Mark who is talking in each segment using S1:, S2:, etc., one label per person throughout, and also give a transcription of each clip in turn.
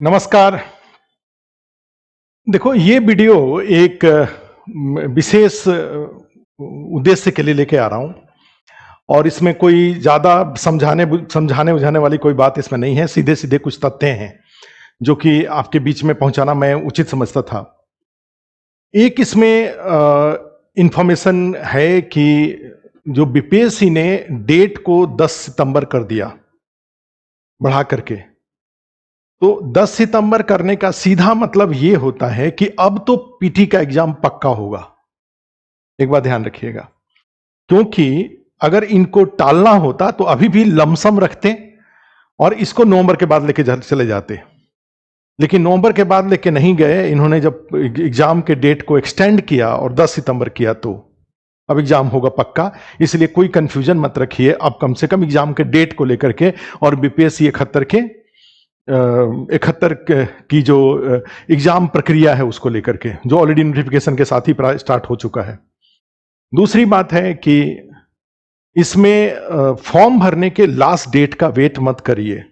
S1: नमस्कार। देखो, ये वीडियो एक विशेष उद्देश्य के लिए लेके आ रहा हूँ और इसमें कोई ज़्यादा समझाने बुझाने वाली कोई बात इसमें नहीं है। सीधे-सीधे कुछ तथ्य हैं, जो कि आपके बीच में पहुँचाना मैं उचित समझता था। एक इसमें इन्फॉर्मेशन है कि जो बीपीएससी ने डेट को 10 सितंबर कर दिया, बढ़ा करके। तो 10 सितंबर करने का सीधा मतलब ये होता है कि अब तो पीटी का एग्जाम पक्का होगा। एक बात ध्यान रखिएगा, क्योंकि अगर इनको टालना होता तो अभी भी लमसम रखते और इसको नवंबर के बाद लेके चले जाते। लेकिन नवंबर के बाद लेके नहीं गए। इन्होंने जब एग्जाम के डेट को एक्सटेंड किया और 10 सितंबर किया, तो अब एग्जाम होगा पक्का। इसलिए कोई कंफ्यूजन मत रखिए। अब कम से कम एग्जाम के डेट को लेकर के और बीपीएससी 71 की जो एग्जाम प्रक्रिया है उसको लेकर के, जो ऑलरेडी नोटिफिकेशन के साथ ही स्टार्ट हो चुका है। दूसरी बात है कि इसमें फॉर्म भरने के लास्ट डेट का वेट मत करिए।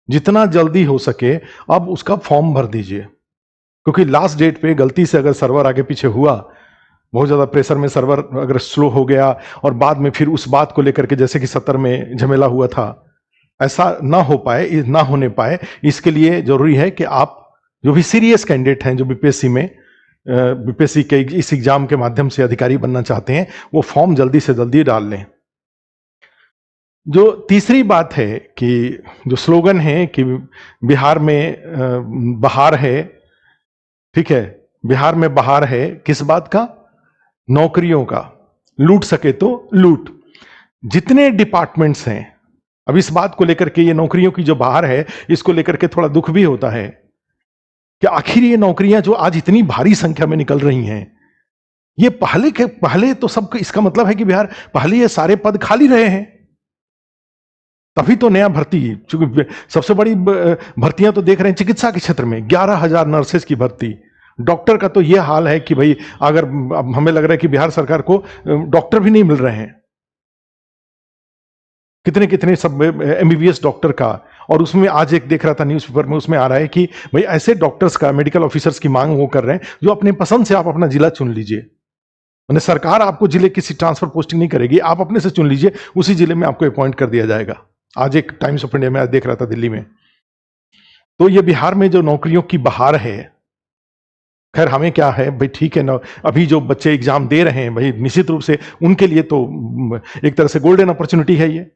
S1: जितना जल्दी हो सके अब उसका फॉर्म भर दीजिए, क्योंकि लास्ट डेट पे गलती से अगर सर्वर आगे पीछे हुआ, बहुत ज्यादा प्रेशर में सर्वर अगर स्लो हो गया और बाद में फिर उस बात को लेकर के, जैसे कि 70 में झमेला हुआ था, ऐसा ना होने पाए, इसके लिए जरूरी है कि आप जो भी सीरियस कैंडिडेट हैं, जो बीपीएससी के इस एग्जाम के माध्यम से अधिकारी बनना चाहते हैं, वो फॉर्म जल्दी से जल्दी डाल लें। जो तीसरी बात है कि जो स्लोगन है कि बिहार में बहार है, ठीक है, बिहार में बहार है, किस बात का? नौकरियों का। लूट सके तो लूट। जितने डिपार्टमेंट्स हैं, अब इस बात को लेकर के, ये नौकरियों की जो बहार है, इसको लेकर के थोड़ा दुख भी होता है कि आखिर ये नौकरियां जो आज इतनी भारी संख्या में निकल रही हैं, ये पहले तो सब, इसका मतलब है कि बिहार पहले ये सारे पद खाली रहे हैं, तभी तो नया भर्ती। चूंकि सबसे बड़ी भर्तियां तो देख रहे हैं चिकित्सा के क्षेत्र में, 11,000 नर्सेज की भर्ती। डॉक्टर का तो यह हाल है कि भाई, अगर अब हमें लग रहा है कि बिहार सरकार को डॉक्टर भी नहीं मिल रहे हैं। कितने कितने सब एमबीबीएस डॉक्टर का, और उसमें आज एक देख रहा था न्यूज़पेपर में, उसमें आ रहा है कि भाई ऐसे डॉक्टर्स का, मेडिकल ऑफिसर्स की मांग वो कर रहे हैं जो अपने पसंद से आप अपना जिला चुन लीजिए। मैंने सरकार आपको जिले की ट्रांसफर पोस्टिंग नहीं करेगी, आप अपने से चुन लीजिए, उसी जिले में आपको अपॉइंट कर दिया जाएगा। आज एक टाइम्स ऑफ इंडिया में आज देख रहा था दिल्ली में। तो ये बिहार में जो नौकरियों की बहार है, खैर हमें क्या है भाई, ठीक है ना, अभी जो बच्चे एग्जाम दे रहे हैं भाई, निश्चित रूप से उनके लिए तो एक तरह से गोल्डन अपॉर्चुनिटी है ये।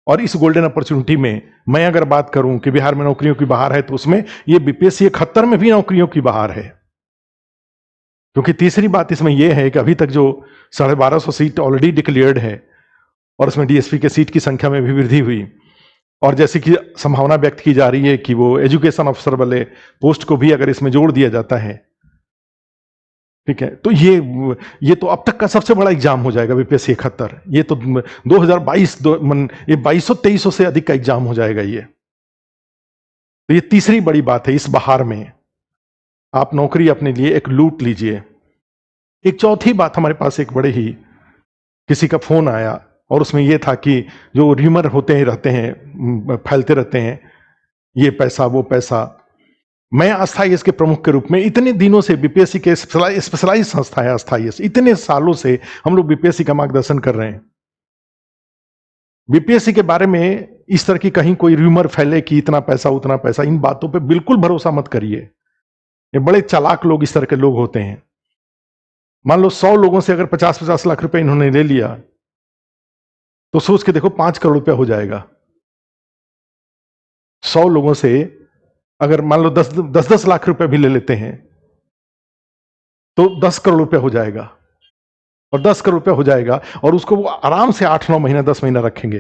S1: और इस गोल्डन अपॉर्चुनिटी में मैं अगर बात करूं कि बिहार में नौकरियों की बहार है, तो उसमें ये बीपीएससी 71 में भी नौकरियों की बहार है। क्योंकि तीसरी बात इसमें यह है कि अभी तक जो 1250 सीट ऑलरेडी डिक्लेयर्ड है, और उसमें डीएसपी के सीट की संख्या में भी वृद्धि हुई, और जैसे कि संभावना व्यक्त की जा रही है कि वो एजुकेशन अफसर वाले पोस्ट को भी अगर इसमें जोड़ दिया जाता है, ठीक है, तो ये तो अब तक का सबसे बड़ा एग्जाम हो जाएगा बीपीएससी 71। ये तो 2022 ये 2200-2300 से अधिक का एग्जाम हो जाएगा ये। तो ये तीसरी बड़ी बात है। इस बहार में आप नौकरी अपने लिए एक लूट लीजिए। एक चौथी बात, हमारे पास एक बड़े ही किसी का फोन आया, और उसमें यह था कि जो र्यूमर होते ही रहते हैं, फैलते रहते हैं, ये पैसा वो पैसा। मैं अस्थाई के प्रमुख के रूप में इतने दिनों से, बीपीएससी के स्पेशलाइज संस्था है अस्थाई, इतने सालों से हम लोग बीपीएससी का मार्गदर्शन कर रहे हैं। बीपीएससी के बारे में इस तरह की कहीं कोई र्यूमर फैले कि इतना पैसा उतना पैसा, इन बातों पे बिल्कुल भरोसा मत करिए। ये बड़े चालाक लोग इस तरह के लोग होते हैं। मान लो 100 लोगों से अगर 50-50 लाख रुपए इन्होंने ले लिया, तो सोच के देखो 5 करोड़ रुपया हो जाएगा। 100 लोगों से अगर मान लो 10-10 लाख रुपए भी ले लेते हैं, तो 10 करोड़ रुपया हो जाएगा। और 10 करोड़ रुपया हो जाएगा, और उसको वो आराम से 8-9 महीना 10 महीना रखेंगे।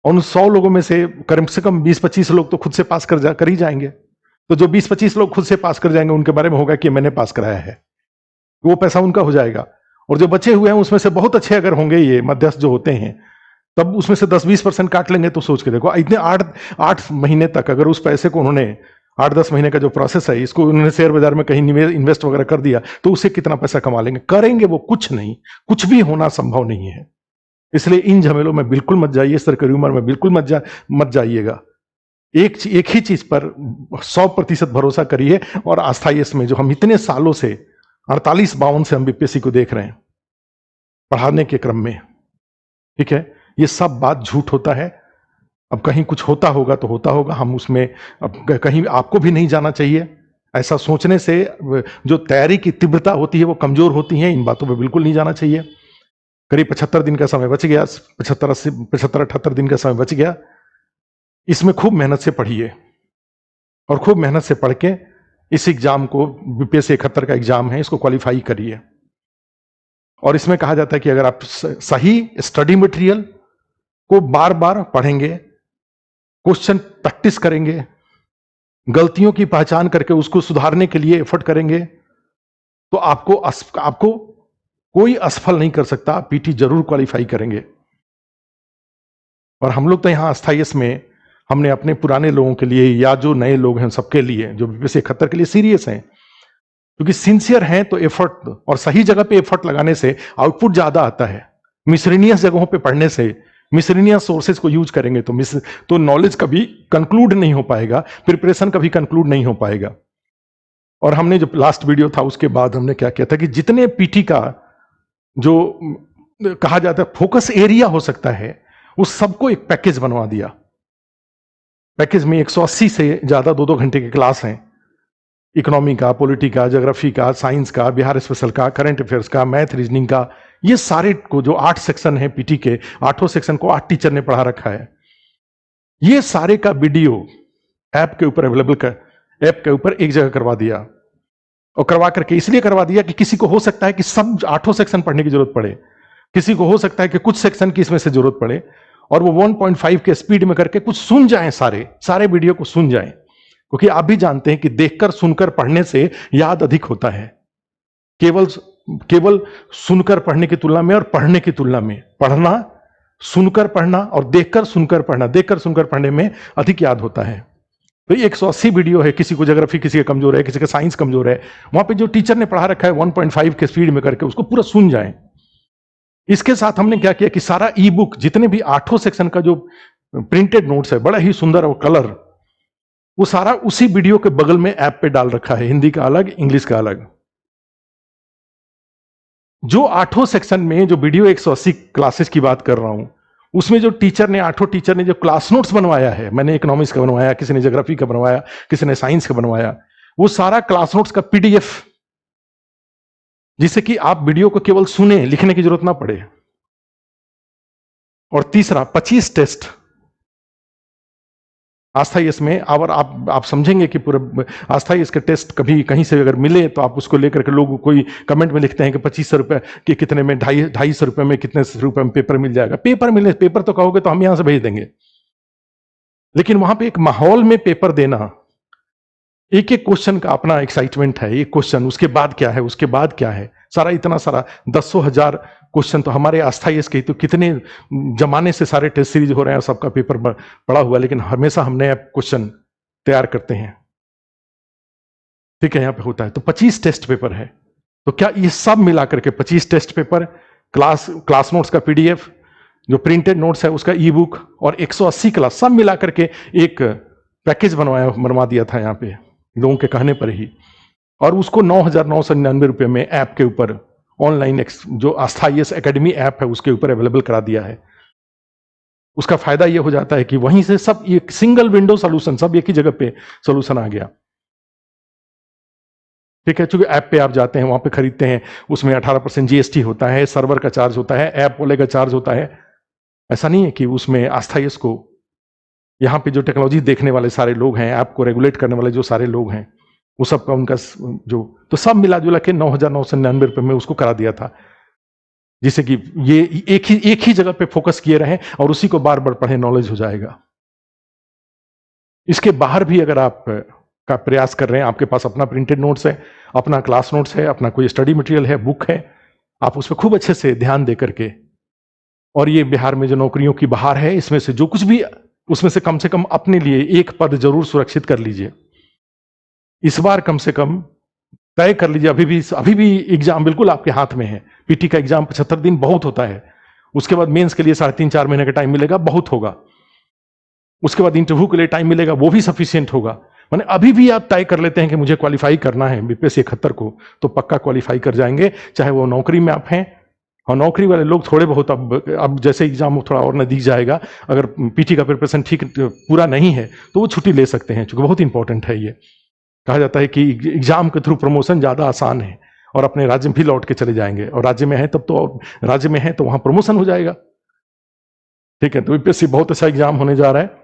S1: और उन 100 लोगों में से कम 20-25 लोग तो खुद से पास कर ही जाएंगे। तो जो 20-25 लोग खुद से पास कर जाएंगे, उनके बारे में होगा कि मैंने पास कराया है, वो पैसा उनका हो जाएगा। और जो बचे हुए हैं उसमें से बहुत अच्छे अगर होंगे ये मध्यस्थ जो होते हैं, तब उसमें से 10-20% काट लेंगे। तो सोच के देखो, इतने 8 महीने तक अगर उस पैसे को उन्होंने, 8-10 महीने का जो प्रोसेस है, इसको उन्होंने शेयर बाजार में कहीं इन्वेस्ट वगैरह कर दिया, तो उससे कितना पैसा कमा लेंगे। करेंगे वो कुछ नहीं, कुछ भी होना संभव नहीं है। इसलिए इन झमेलों में बिल्कुल मत जाइए, इस तरह के र्यूमर में बिल्कुल मत जाइएगा। एक ही चीज पर 100% भरोसा करिए और आस्था इसमें जो हम इतने सालों से 48-52 से हम बीपीएससी को देख रहे हैं पढ़ाने के क्रम में, ठीक है, ये सब बात झूठ होता है। अब कहीं कुछ होता होगा तो होता होगा, हम उसमें अब कहीं आपको भी नहीं जाना चाहिए। ऐसा सोचने से जो तैयारी की तीव्रता होती है वो कमजोर होती है, इन बातों पे बिल्कुल नहीं जाना चाहिए। करीब 75 दिन का समय बच गया, 75-78 दिन का समय बच गया। इसमें खूब मेहनत से पढ़िए और खूब मेहनत से पढ़ के इस एग्जाम को, बीपीएससी 71 का एग्जाम है, इसको क्वालिफाई करिए। और इसमें कहा जाता है कि अगर आप सही स्टडी मटेरियल को बार बार पढ़ेंगे, क्वेश्चन प्रैक्टिस करेंगे, गलतियों की पहचान करके उसको सुधारने के लिए एफर्ट करेंगे, तो आपको कोई असफल नहीं कर सकता, पीटी जरूर क्वालिफाई करेंगे। और हम लोग तो यहां अस्थायी में हमने अपने पुराने लोगों के लिए या जो नए लोग हैं सबके लिए, जो बीपीएससी 71 के लिए सीरियस हैं, क्योंकि सिंसियर हैं तो एफर्ट और सही जगह पे एफर्ट लगाने से आउटपुट ज्यादा आता है। मिसरेनियस जगहों पे पढ़ने से, मिसरेनियस सोर्सेज को यूज करेंगे तो नॉलेज कभी कंक्लूड नहीं हो पाएगा, प्रिपरेशन कभी कंक्लूड नहीं हो पाएगा। और हमने जो लास्ट वीडियो था उसके बाद हमने क्या किया था कि जितने पीटी का जो कहा जाता है फोकस एरिया हो सकता है, उस सबको एक पैकेज बनवा दिया। पैकेज में 180 से ज्यादा 2-2 घंटे के क्लास हैं, इकोनॉमी का, पॉलिटी का, ज्योग्राफी का, साइंस का, बिहार स्पेशल का, करंट अफेयर्स का, मैथ, रीजनिंग का, ये सारे को जो 8 सेक्शन है पीटी के, 8 सेक्शन को 8 टीचर ने पढ़ा रखा है। ये सारे का वीडियो ऐप के ऊपर अवेलेबल कर, ऐप के ऊपर एक जगह करवा दिया। और करवा करके इसलिए करवा दिया कि किसी को हो सकता है कि सब 8 सेक्शन पढ़ने की जरूरत पड़े, किसी को हो सकता है कि कुछ सेक्शन की इसमें से जरूरत पड़े, और वो 1.5 के स्पीड में करके कुछ सुन जाएं, सारे वीडियो को सुन जाएं। क्योंकि आप भी जानते हैं कि देखकर सुनकर पढ़ने से याद अधिक होता है। केवल सुनकर पढ़ने की तुलना में और पढ़ने की तुलना में, पढ़ना, सुनकर पढ़ना और देखकर सुनकर पढ़ना, देखकर सुनकर पढ़ने में अधिक याद होता है। तो 180 वीडियो है, किसी को ज्योग्राफी, किसी का कमजोर है, किसी का साइंस कमजोर है, वहां पे जो टीचर ने पढ़ा रखा है 1.5 के स्पीड में करके उसको पूरा सुन जाएं। इसके साथ हमने क्या किया कि सारा ई बुक, जितने भी 8 सेक्शन का जो प्रिंटेड नोट्स है, बड़ा ही सुंदर और कलर, वो सारा उसी वीडियो के बगल में ऐप पे डाल रखा है, हिंदी का अलग, इंग्लिश का अलग। जो 8 सेक्शन में जो वीडियो 180 क्लासेस की बात कर रहा हूं, उसमें जो टीचर ने, 8 टीचर ने जो क्लास नोट्स बनवाया है, मैंने इकोनॉमिक्स का बनवाया, किसी ने ज्योग्राफी का बनवाया, किसी ने साइंस का बनवाया, वो सारा क्लास नोट्स का पीडीएफ, जिससे कि आप वीडियो को केवल सुने, लिखने की जरूरत ना पड़े। और तीसरा 25 टेस्ट आस्था इसमें, और आप समझेंगे कि पूरे आस्था इसके टेस्ट कभी कहीं से अगर मिले तो आप उसको लेकर के, लोग कोई कमेंट में लिखते हैं कि 2500 रुपए के कितने में, 250 रुपए में, कितने रुपए में पेपर मिल जाएगा। पेपर मिले, पेपर तो कहोगे तो हम यहां से भेज देंगे, लेकिन वहां पे एक माहौल में पेपर देना, एक एक क्वेश्चन का अपना एक्साइटमेंट है, एक क्वेश्चन, उसके बाद क्या है, उसके बाद क्या है, सारा इतना सारा 10,000 क्वेश्चन तो हमारे आस्था इसके तो कितने जमाने से सारे टेस्ट सीरीज हो रहे हैं, सबका पेपर पड़ा हुआ, लेकिन हमेशा हम नया क्वेश्चन तैयार करते हैं। ठीक है, यहां पे होता है। तो 25 टेस्ट पेपर है, तो क्या ये सब मिलाकर के 25 टेस्ट पेपर, क्लास नोट्स का पीडीएफ, जो प्रिंटेड नोट्स है उसका ई बुक, और 180 क्लास, सब मिलाकर के एक पैकेज बनवा दिया था यहाँ पे लोगों के कहने पर ही। और उसको 9,999 रुपए में ऐप के ऊपर, ऑनलाइन जो आस्था IAS एकेडमी ऐप है उसके ऊपर अवेलेबल करा दिया है। उसका फायदा यह हो जाता है कि वहीं से सब एक सिंगल विंडो सॉल्यूशन, सब एक ही जगह पे सॉल्यूशन आ गया। ठीक है, चूंकि ऐप पे आप जाते हैं, वहां पे खरीदते हैं, उसमें 18% GST होता है, सर्वर का चार्ज होता है, ऐप वाले का चार्ज होता है। ऐसा नहीं है कि उसमें आस्था IAS को, यहाँ पे जो टेक्नोलॉजी देखने वाले सारे लोग हैं, ऐप को रेगुलेट करने वाले जो सारे लोग हैं, वो सबका उनका जो, तो सब मिला जुला के 9,999 रुपए में उसको करा दिया था, जिससे कि ये एक ही जगह पे फोकस किए रहें और उसी को बार बार पढ़े, नॉलेज हो जाएगा। इसके बाहर भी अगर आप का प्रयास कर रहे हैं, आपके पास अपना प्रिंटेड नोट्स है, अपना क्लास नोट्स है, अपना कोई स्टडी मटेरियल है, बुक है, आप उस पर खूब अच्छे से ध्यान दे करके, और ये बिहार में जो नौकरियों की बहार है, इसमें से जो कुछ भी, उसमें से कम अपने लिए एक पद जरूर सुरक्षित कर लीजिए। इस बार कम से कम तय कर लीजिए, अभी भी एग्जाम बिल्कुल आपके हाथ में है। पीटी का एग्जाम 75 दिन बहुत होता है, उसके बाद मेंस के लिए 3.5-4 महीने का टाइम मिलेगा, बहुत होगा। उसके बाद इंटरव्यू के लिए टाइम मिलेगा, वो भी सफिशियंट होगा। माने अभी भी आप तय कर लेते हैं कि मुझे क्वालिफाई करना है बीपीएससी 71 को, तो पक्का क्वालिफाई कर जाएंगे, चाहे वो नौकरी में आप हैं। और नौकरी वाले लोग थोड़े बहुत अब जैसे एग्जाम थोड़ा और नजदीक जाएगा, अगर पीटी का प्रिपरेशन ठीक पूरा नहीं है तो वो छुट्टी ले सकते हैं, क्योंकि बहुत इंपॉर्टेंट है ये। कहा जाता है कि एग्जाम के थ्रू प्रमोशन ज्यादा आसान है, और अपने राज्य में भी लौट के चले जाएंगे, और राज्य में है तब तो, राज्य में है तो वहां प्रमोशन हो जाएगा। ठीक है, तो बीपीएससी बहुत अच्छा एग्जाम होने जा रहा है।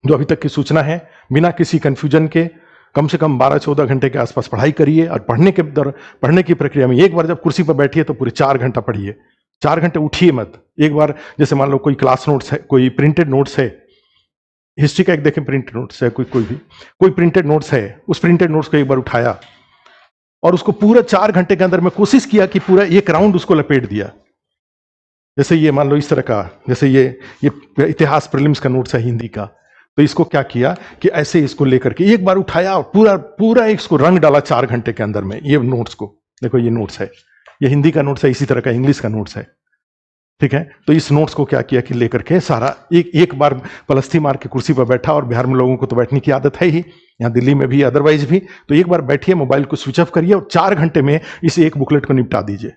S1: जो अभी तक की सूचना है, बिना किसी कंफ्यूजन के कम से कम 12-14 घंटे के आसपास पढ़ाई करिए, और पढ़ने की प्रक्रिया में एक बार जब कुर्सी पर बैठिए तो पूरे 4 घंटा पढ़िए। 4 घंटे उठिए मत। एक बार जैसे मान लो कोई क्लास नोट्स है, कोई प्रिंटेड नोट्स है, हिस्ट्री का एक देखें प्रिंटेड नोट्स है, कोई प्रिंटेड नोट्स है, उस प्रिंटेड नोट्स को एक बार उठाया और उसको पूरा 4 घंटे के अंदर में कोशिश किया कि पूरा एक राउंड उसको लपेट दिया। जैसे ये मान लो इस तरह का, जैसे ये इतिहास प्रीलिम्स का नोट्स है हिंदी का, तो इसको क्या किया कि ऐसे इसको लेकर के एक बार उठाया और पूरा इसको रंग डाला 4 घंटे के अंदर में। ये नोट्स को देखो, ये नोट्स है, ये हिंदी का नोट्स है, इसी तरह का इंग्लिश का नोट्स है। ठीक है, तो इस नोट्स को क्या किया कि लेकर के सारा एक बार पलस्थी मार के कुर्सी पर बैठा, और बिहार में लोगों को तो बैठने की आदत है ही, यहाँ दिल्ली में भी अदरवाइज भी, तो एक बार बैठिए, मोबाइल को स्विच ऑफ करिए और 4 घंटे में इस एक बुकलेट को निपटा दीजिए।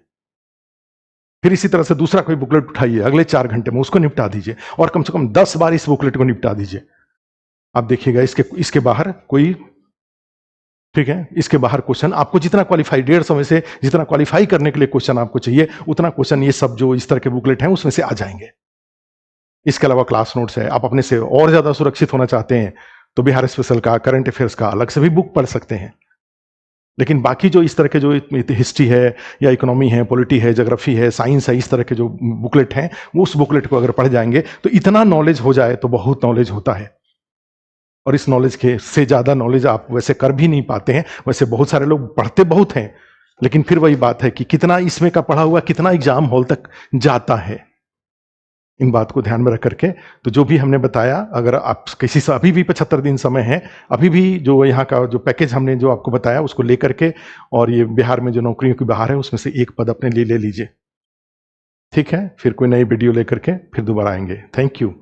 S1: फिर इसी तरह से दूसरा कोई बुकलेट उठाइए, अगले 4 घंटे में उसको निपटा दीजिए, और कम से कम 10 बार इस बुकलेट को निपटा दीजिए। आप देखिएगा इसके बाहर कोई, ठीक है, इसके बाहर क्वेश्चन आपको जितना क्वालिफाई, 150 में से जितना क्वालिफाई करने के लिए क्वेश्चन आपको चाहिए, उतना क्वेश्चन ये सब जो इस तरह के बुकलेट हैं उसमें से आ जाएंगे। इसके अलावा क्लास नोट्स है, आप अपने से और ज्यादा सुरक्षित होना चाहते हैं तो बिहार स्पेशल का, करंट अफेयर्स का अलग से भी बुक पढ़ सकते हैं। लेकिन बाकी जो इस तरह के जो हिस्ट्री है या इकोनॉमी है, पॉलिटी है, ज्योग्राफी है, साइंस है, इस तरह के जो बुकलेट हैं, वो उस बुकलेट को अगर पढ़ जाएंगे तो इतना नॉलेज हो जाए तो बहुत नॉलेज होता है। और इस नॉलेज के से ज्यादा नॉलेज आप वैसे कर भी नहीं पाते हैं। वैसे बहुत सारे लोग पढ़ते बहुत हैं, लेकिन फिर वही बात है कि कितना इसमें का पढ़ा हुआ कितना एग्जाम हॉल तक जाता है। इन बात को ध्यान में रख करके तो जो भी हमने बताया, अगर आप किसी से अभी भी 75 दिन समय है, अभी भी जो यहाँ का जो पैकेज हमने जो आपको बताया उसको लेकर के, और ये बिहार में जो नौकरियों की बाहर है उसमें से एक पद अपने लिए ले लीजिए। ठीक है, फिर कोई नई वीडियो लेकर के फिर दोबारा आएंगे। Thank you.